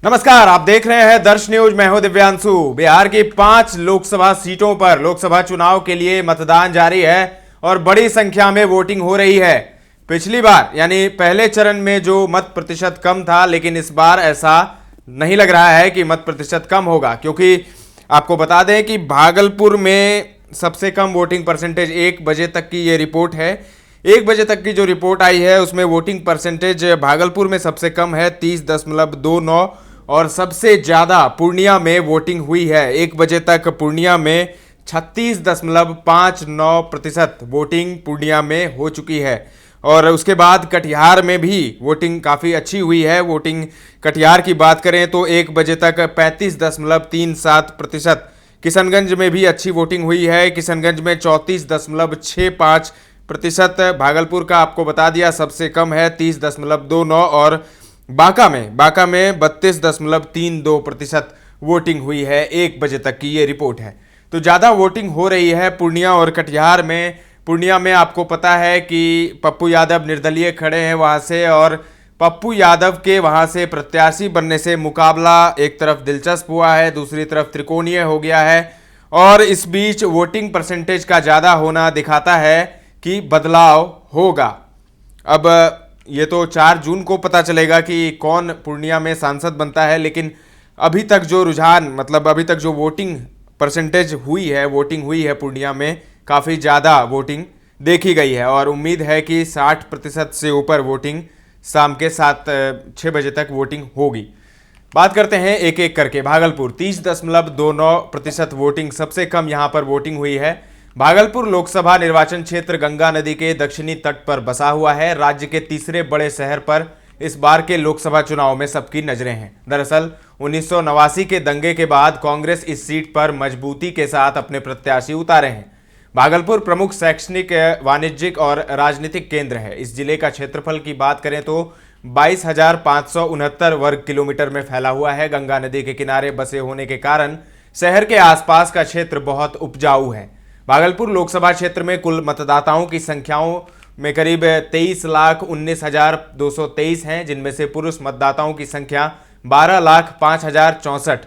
नमस्कार, आप देख रहे हैं दर्श न्यूज। मैं हूं दिव्यांशु। बिहार की 5 लोकसभा सीटों पर लोकसभा चुनाव के लिए मतदान जारी है और बड़ी संख्या में वोटिंग हो रही है। पिछली बार यानी पहले चरण में जो मत प्रतिशत कम था, लेकिन इस बार ऐसा नहीं लग रहा है कि मत प्रतिशत कम होगा, क्योंकि आपको बता दें कि भागलपुर में सबसे कम वोटिंग परसेंटेज 1 बजे तक की ये रिपोर्ट है। 1 बजे तक की जो रिपोर्ट आई है उसमें वोटिंग परसेंटेज भागलपुर में सबसे कम है 30.29 और सबसे ज़्यादा पूर्णिया में वोटिंग हुई है। 1 बजे तक पूर्णिया में 36.59% वोटिंग पूर्णिया में हो चुकी है। और उसके बाद कटिहार में भी वोटिंग काफ़ी अच्छी हुई है। वोटिंग कटिहार की बात करें तो 1 बजे तक 35.37%। किशनगंज में भी अच्छी वोटिंग हुई है। किशनगंज में 34.65%। भागलपुर का आपको बता दिया सबसे कम है 30.29 और बांका में 32.32% वोटिंग हुई है। 1 बजे तक की ये रिपोर्ट है। तो ज़्यादा वोटिंग हो रही है पूर्णिया और कटिहार में। पूर्णिया में आपको पता है कि पप्पू यादव निर्दलीय खड़े हैं वहाँ से, और पप्पू यादव के वहाँ से प्रत्याशी बनने से मुकाबला एक तरफ दिलचस्प हुआ है, दूसरी तरफ त्रिकोणीय हो गया है। और इस बीच वोटिंग परसेंटेज का ज़्यादा होना दिखाता है कि बदलाव होगा। अब ये तो 4 जून को पता चलेगा कि कौन पूर्णिया में सांसद बनता है, लेकिन अभी तक जो रुझान मतलब अभी तक जो वोटिंग परसेंटेज हुई है, वोटिंग हुई है पूर्णिया में काफ़ी ज़्यादा वोटिंग देखी गई है और उम्मीद है कि 60% से ऊपर वोटिंग शाम के 6 बजे तक वोटिंग होगी। बात करते हैं एक एक करके। भागलपुर 30.29% वोटिंग, सबसे कम यहाँ पर वोटिंग हुई है। भागलपुर लोकसभा निर्वाचन क्षेत्र गंगा नदी के दक्षिणी तट पर बसा हुआ है। राज्य के तीसरे बड़े शहर पर इस बार के लोकसभा चुनाव में सबकी नजरें हैं। दरअसल 1989 के दंगे के बाद कांग्रेस इस सीट पर मजबूती के साथ अपने प्रत्याशी उतारे हैं। भागलपुर प्रमुख शैक्षणिक, वाणिज्यिक और राजनीतिक केंद्र है। इस जिले का क्षेत्रफल की बात करें तो 22,569 वर्ग किलोमीटर में फैला हुआ है। गंगा नदी के किनारे बसे होने के कारण शहर के आसपास का क्षेत्र बहुत उपजाऊ है। भागलपुर लोकसभा क्षेत्र में कुल मतदाताओं की संख्याओं में करीब 23,19,223 हैं, जिनमें से पुरुष मतदाताओं की संख्या 12,05,064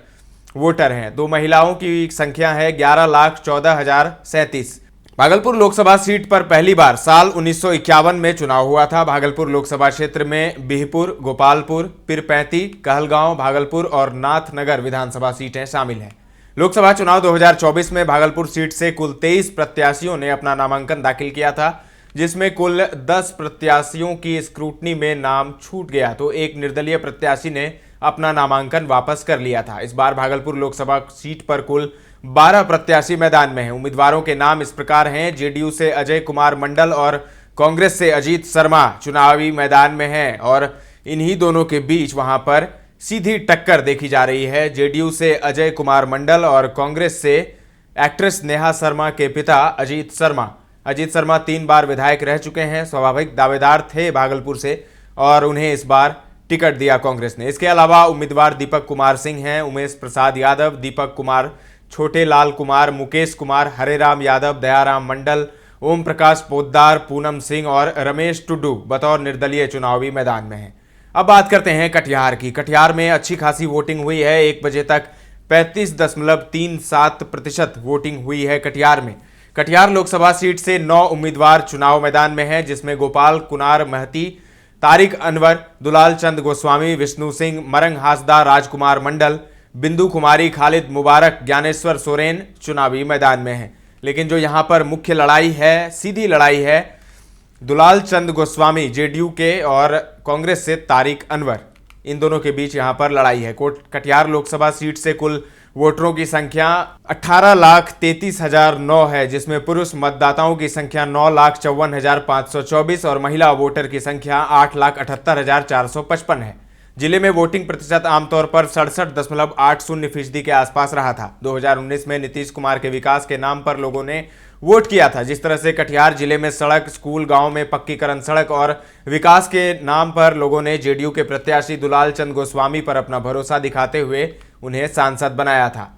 वोटर हैं। 2 महिलाओं की संख्या है 11,14,037। भागलपुर लोकसभा सीट पर पहली बार साल 1951 में चुनाव हुआ था। भागलपुर लोकसभा क्षेत्र में बिहपुर, गोपालपुर, पीरपैंती, कहलगांव, भागलपुर और नाथनगर विधानसभा सीटें शामिल हैं। लोकसभा चुनाव 2024 में भागलपुर सीट से कुल 23 प्रत्याशियों ने अपना नामांकन दाखिल किया था, जिसमें कुल 10 प्रत्याशियों की स्क्रूटनी में नाम छूट गया, तो एक निर्दलीय प्रत्याशी ने अपना नामांकन वापस कर लिया था। इस बार भागलपुर लोकसभा सीट पर कुल 12 प्रत्याशी मैदान में हैं। उम्मीदवारों के नाम इस प्रकार हैं। जेडीयू से अजय कुमार मंडल और कांग्रेस से अजीत शर्मा चुनावी मैदान में हैं और इन्हीं दोनों के बीच वहां पर सीधी टक्कर देखी जा रही है। जेडीयू से अजय कुमार मंडल और कांग्रेस से एक्ट्रेस नेहा शर्मा के पिता अजीत शर्मा। अजीत शर्मा 3 बार विधायक रह चुके हैं, स्वाभाविक दावेदार थे भागलपुर से और उन्हें इस बार टिकट दिया कांग्रेस ने। इसके अलावा उम्मीदवार दीपक कुमार सिंह हैं, उमेश प्रसाद यादव, दीपक कुमार, छोटे लाल कुमार, मुकेश कुमार, हरेराम यादव, दयाराम मंडल, ओम प्रकाश पोद्दार, पूनम सिंह और रमेश टुडू बतौर निर्दलीय चुनावी मैदान में हैं। अब बात करते हैं कटिहार की। कटिहार में अच्छी खासी वोटिंग हुई है। 1 बजे तक 35.37% वोटिंग हुई है कटिहार में। कटिहार लोकसभा सीट से 9 उम्मीदवार चुनाव मैदान में हैं, जिसमें गोपाल कुनार महती, तारिक अनवर, दुलाल चंद गोस्वामी, विष्णु सिंह, मरंग हासदा, राजकुमार मंडल, बिंदु कुमारी, खालिद मुबारक, ज्ञानेश्वर सोरेन चुनावी मैदान में हैं। लेकिन जो यहाँ पर मुख्य लड़ाई है, सीधी लड़ाई है, दुलाल चंद गोस्वामी जेडीयू के और कांग्रेस से तारिक अनवर, इन दोनों के बीच यहां पर लड़ाई है। कटिहार लोकसभा सीट से कुल वोटरों की संख्या 18,33,009 है, जिसमें पुरुष मतदाताओं की संख्या 9,54,524 और महिला वोटर की संख्या 8,78,455 है। जिले में वोटिंग प्रतिशत आमतौर पर 67.80% के आसपास रहा था। 2019 में नीतीश कुमार के विकास के नाम पर लोगों ने वोट किया था। जिस तरह से कटिहार जिले में सड़क, स्कूल, गांव में पक्कीकरण सड़क और विकास के नाम पर लोगों ने जेडीयू के प्रत्याशी दुलाल चंद गोस्वामी पर अपना भरोसा दिखाते हुए उन्हें सांसद बनाया था।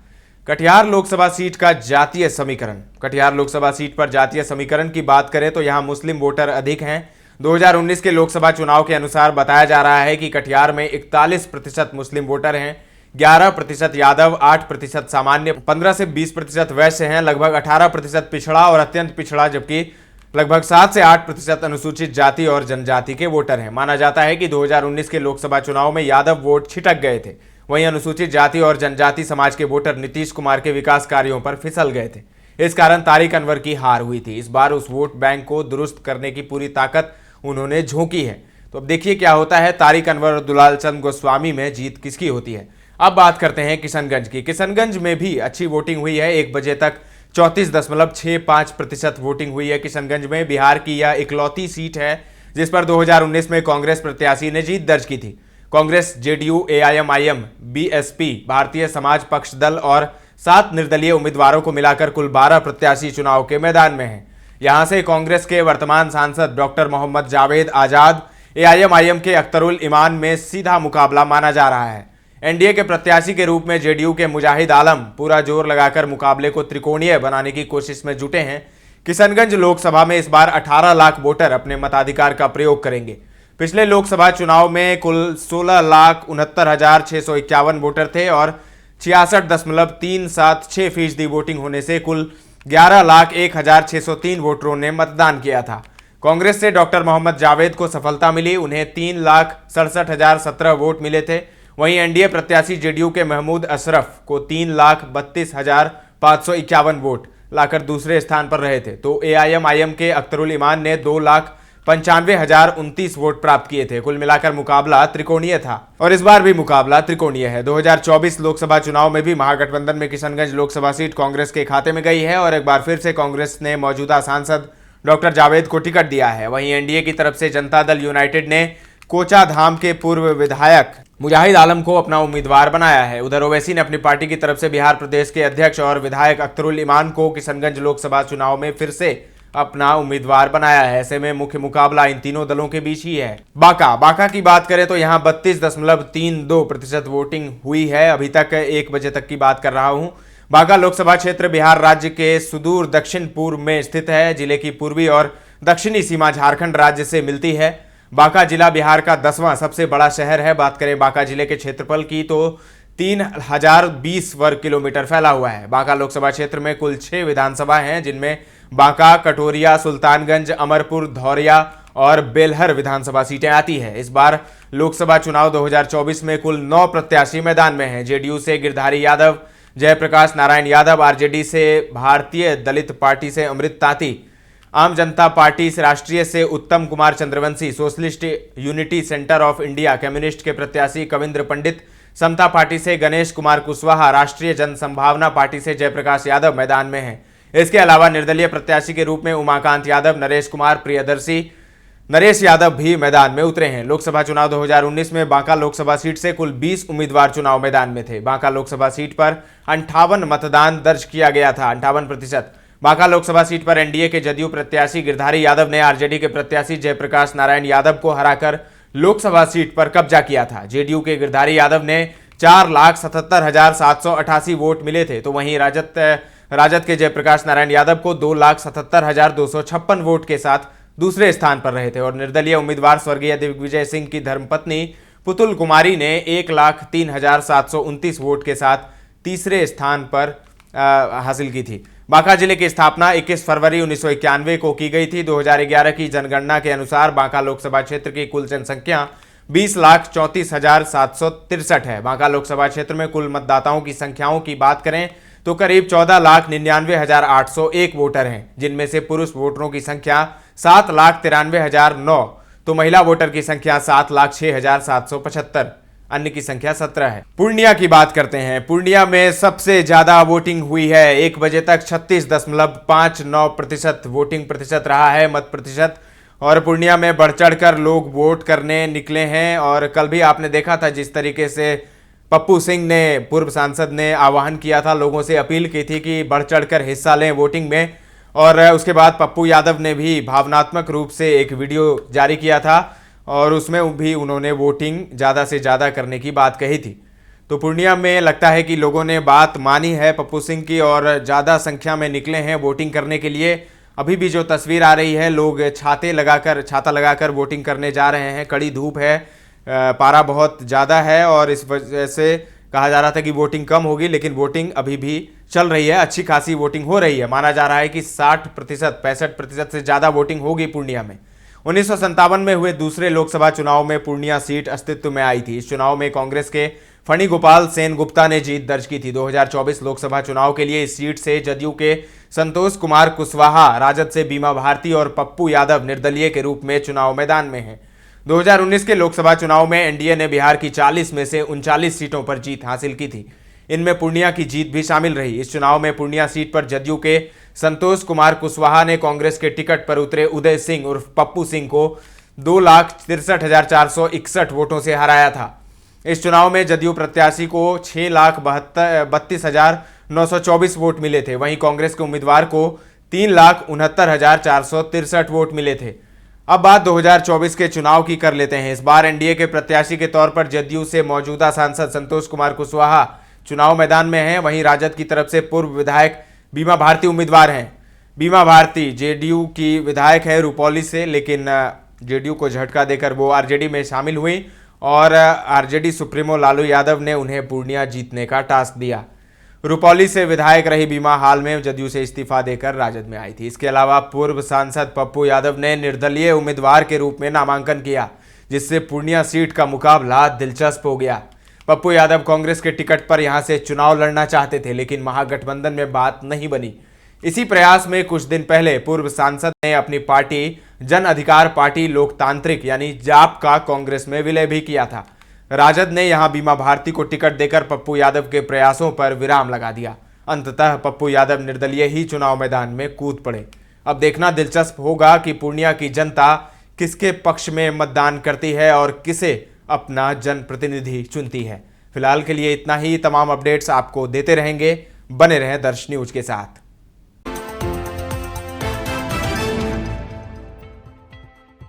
कटिहार लोकसभा सीट का जातीय समीकरण। कटिहार लोकसभा सीट पर जातीय समीकरण की बात करें तो यहां मुस्लिम वोटर अधिक हैं। 2019 के लोकसभा चुनाव के अनुसार बताया जा रहा है कि कटिहार में 41% मुस्लिम वोटर हैं, 11% यादव, 8% सामान्य, 15 से 20% वैश्य हैं, लगभग 18% पिछड़ा और अत्यंत पिछड़ा, जबकि लगभग 7 से 8% अनुसूचित जाति और जनजाति के वोटर हैं। माना जाता है कि 2019 के लोकसभा चुनाव में यादव वोट छिटक गए थे, वहीं अनुसूचित जाति और जनजाति समाज के वोटर नीतीश कुमार के विकास कार्यों पर फिसल गए थे। इस कारण तारिक अनवर की हार हुई थी। इस बार उस वोट बैंक को दुरुस्त करने की पूरी ताकत उन्होंने झोंकी है। तो अब देखिए क्या होता है, तारिक अनवर और दुलाल चंद गोस्वामी में जीत किसकी होती है। अब बात करते हैं किशनगंज की। किशनगंज में भी अच्छी वोटिंग हुई है। 1 बजे तक 34.65% वोटिंग हुई है। किशनगंज में बिहार की यह इकलौती सीट है जिस पर 2019 में कांग्रेस प्रत्याशी ने जीत दर्ज की थी। Congress, JDU, AIMIM, BSP, Bharatiya Samaj पक्ष दल और 7 निर्दलीय उम्मीदवारों को मिलाकर कुल 12 प्रत्याशी चुनाव के मैदान में हैं। यहां से कांग्रेस के वर्तमान सांसद डॉक्टर मोहम्मद जावेद आजाद, एआईएमआईएम के अख्तरुल इमान में सीधा मुकाबला माना जा रहा है। एनडीए के प्रत्याशी के रूप में जेडीयू के मुजाहिद आलम पूरा जोर लगाकर मुकाबले को त्रिकोणीय बनाने की कोशिश में जुटे हैं। किशनगंज लोकसभा में इस बार 18 लाख वोटर अपने मताधिकार का प्रयोग करेंगे। पिछले लोकसभा चुनाव में कुल 16,69,651 वोटर थे और 66.376% वोटिंग होने से कुल 11,01,603 वोटरों ने मतदान किया था। कांग्रेस से डॉक्टर मोहम्मद जावेद को सफलता मिली, उन्हें 3,67,017 वोट मिले थे। वहीं एनडीए प्रत्याशी जेडीयू के महमूद अशरफ को 3,32,551 वोट लाकर दूसरे स्थान पर रहे थे। तो एआईएमआईएम के अख्तरुल इमान ने 2,95,029 वोट प्राप्त किए थे। कुल मिलाकर मुकाबला त्रिकोणीय था और इस बार भी मुकाबला त्रिकोणीय है। 2024 लोकसभा चुनाव में भी महागठबंधन में किशनगंज लोकसभा सीट कांग्रेस के खाते में गई है और एक बार फिर से कांग्रेस ने मौजूदा सांसद डॉक्टर जावेद को टिकट दिया है। वहीं एनडीए की तरफ से जनता दल यूनाइटेड ने कोचाधाम के पूर्व विधायक मुजाहिद आलम को अपना उम्मीदवार बनाया है। उधर ओवैसी ने अपनी पार्टी की तरफ से बिहार प्रदेश के अध्यक्ष और विधायक अख्तरुल इमान को किशनगंज लोकसभा चुनाव में फिर से अपना उम्मीदवार बनाया है। ऐसे में मुख्य मुकाबला इन तीनों दलों के बीच ही है। बांका की बात करें तो यहाँ 32.32% वोटिंग हुई है। अभी तक 1 बजे तक की बात कर रहा हूँ। बांका लोकसभा क्षेत्र बिहार राज्य के सुदूर दक्षिण पूर्व में स्थित है। जिले की पूर्वी और दक्षिणी सीमा झारखंड राज्य से मिलती है। बांका जिला बिहार का 10वां सबसे बड़ा शहर है। बात करें बांका जिले के क्षेत्रफल की तो 3020 वर्ग किलोमीटर फैला हुआ है। बांका लोकसभा क्षेत्र में कुल 6 विधानसभा हैं, जिनमें बांका, कटोरिया, सुल्तानगंज, अमरपुर, धौरिया और बेलहर विधानसभा सीटें आती है। इस बार लोकसभा चुनाव 2024 में कुल 9 प्रत्याशी मैदान में हैं। जेडीयू से गिरधारी यादव, जयप्रकाश नारायण यादव, आरजेडी से भारतीय दलित पार्टी से अमृत ताती, आम जनता पार्टी से राष्ट्रीय से उत्तम Kumar Chandravanshi, socialist unity centre of India communist के प्रत्याशी कविंद्र पंडित, समता पार्टी से गणेश कुमार कुशवाहा, राष्ट्रीय जन संभावना पार्टी से जयप्रकाश यादव मैदान में हैं। इसके अलावा निर्दलीय प्रत्याशी के रूप में उमाकांत यादव, नरेश कुमार प्रियदर्शी, नरेश यादव भी मैदान में उतरे हैं। लोकसभा चुनाव 2019 में बांका लोकसभा सीट से कुल 20 उम्मीदवार चुनाव मैदान में थे। बांका लोकसभा सीट पर 58 मतदान दर्ज किया गया था, 58%। बांका लोकसभा सीट पर एनडीए के जदयू प्रत्याशी गिरधारी यादव ने आरजेडी के प्रत्याशी जयप्रकाश नारायण यादव को हराकर लोकसभा सीट पर कब्जा किया था। जेडीयू के गिरधारी यादव ने 4,77,788 वोट मिले थे। तो वहीं राजद के जयप्रकाश नारायण यादव को 2,77,256 वोट के साथ दूसरे स्थान पर रहे थे और निर्दलीय उम्मीदवार स्वर्गीय दिग्विजय सिंह की धर्मपत्नी पुतुल कुमारी ने 1,03,729 वोट के साथ तीसरे स्थान पर हासिल की थी। बांका जिले की स्थापना 21 फरवरी 1991 को की गई थी। 2011 की जनगणना के अनुसार बांका लोकसभा क्षेत्र की कुल जनसंख्या 20,34,763 है। बांका लोकसभा क्षेत्र में कुल मतदाताओं की संख्याओं की बात करें तो करीब 14,99,801 वोटर हैं, जिनमें से पुरुष वोटरों की संख्या 7,93,009, तो महिला वोटर की संख्या 7,06,775, अन्य की संख्या 17 है। पूर्णिया की बात करते हैं। पूर्णिया में सबसे ज्यादा वोटिंग हुई है। 1 बजे तक 36.59% वोटिंग प्रतिशत रहा है, मत प्रतिशत। और पूर्णिया में बढ़ चढ़कर लोग वोट करने निकले हैं। और कल भी आपने देखा था जिस तरीके से पप्पू सिंह ने, पूर्व सांसद ने आह्वान किया था, लोगों से अपील की थी कि बढ़ चढ़कर हिस्सा लें वोटिंग में। और उसके बाद पप्पू यादव ने भी भावनात्मक रूप से एक वीडियो जारी किया था और उसमें भी उन्होंने वोटिंग ज़्यादा से ज़्यादा करने की बात कही थी। तो पूर्णिया में लगता है कि लोगों ने बात मानी है पप्पू सिंह की और ज़्यादा संख्या में निकले हैं वोटिंग करने के लिए। अभी भी जो तस्वीर आ रही है, लोग छाता लगाकर वोटिंग करने जा रहे हैं। कड़ी धूप है, पारा बहुत ज़्यादा है और इस वजह से कहा जा रहा था कि वोटिंग कम होगी, लेकिन वोटिंग अभी भी चल रही है। अच्छी खासी वोटिंग हो रही है। माना जा रहा है कि 60%, 65% से ज़्यादा वोटिंग होगी पूर्णिया में। 1957 में हुए दूसरे लोकसभा चुनाव में पूर्णिया सीट अस्तित्व में आई थी। इस चुनाव में कांग्रेस के फणी गोपाल सेन गुप्ता ने जीत दर्ज की थी। 2024 लोकसभा चुनाव के लिए इस सीट से जदयू के संतोष कुमार कुशवाहा, राजद से बीमा भारती और पप्पू यादव निर्दलीय के रूप में चुनाव मैदान में हैं। 2019 के लोकसभा चुनाव में एनडीए ने बिहार की 40 में से 39 सीटों पर जीत हासिल की थी। इनमें पूर्णिया की जीत भी शामिल रही। इस चुनाव में पूर्णिया सीट पर जदयू के संतोष कुमार कुशवाहा ने कांग्रेस के टिकट पर उतरे उदय सिंह उर्फ पप्पू सिंह को 2,63,461 वोटों से हराया था। इस चुनाव में जदयू प्रत्याशी को 6,32,924 वोट मिले थे। वहीं कांग्रेस के उम्मीदवार को 3,69,463 वोट मिले थे। अब बात 2024 के चुनाव की कर लेते हैं। इस बार एनडीए के प्रत्याशी के तौर पर जदयू से मौजूदा सांसद संतोष कुमार कुशवाहा चुनाव मैदान में हैं। वहीं राजद की तरफ से पूर्व विधायक बीमा भारती उम्मीदवार हैं। बीमा भारती जेडीयू की विधायक है रुपौली से, लेकिन जेडीयू को झटका देकर वो आरजेडी में शामिल हुई और आरजेडी सुप्रीमो लालू यादव ने उन्हें पूर्णिया जीतने का टास्क दिया। रुपौली से विधायक रही बीमा हाल में जदयू से इस्तीफा देकर राजद में आई थी। इसके अलावा पूर्व सांसद पप्पू यादव ने निर्दलीय उम्मीदवार के रूप में नामांकन किया, जिससे पूर्णिया सीट का मुकाबला दिलचस्प हो गया। पप्पू यादव कांग्रेस के टिकट पर यहां से चुनाव लड़ना चाहते थे, लेकिन महागठबंधन में बात नहीं बनी। इसी प्रयास में कुछ दिन पहले पूर्व सांसद ने अपनी पार्टी जन अधिकार पार्टी लोकतांत्रिक यानी जाप का कांग्रेस में विलय भी किया था। राजद ने यहां बीमा भारती को टिकट देकर पप्पू यादव के प्रयासों पर विराम लगा दिया। अंततः पप्पू यादव निर्दलीय ही चुनाव मैदान में कूद पड़े। अब देखना दिलचस्प होगा कि पूर्णिया की जनता किसके पक्ष में मतदान करती है और किसे अपना जनप्रतिनिधि चुनती है। फिलहाल के लिए इतना ही। तमाम अपडेट्स आपको देते रहेंगे। बने रहें दर्श न्यूज के साथ।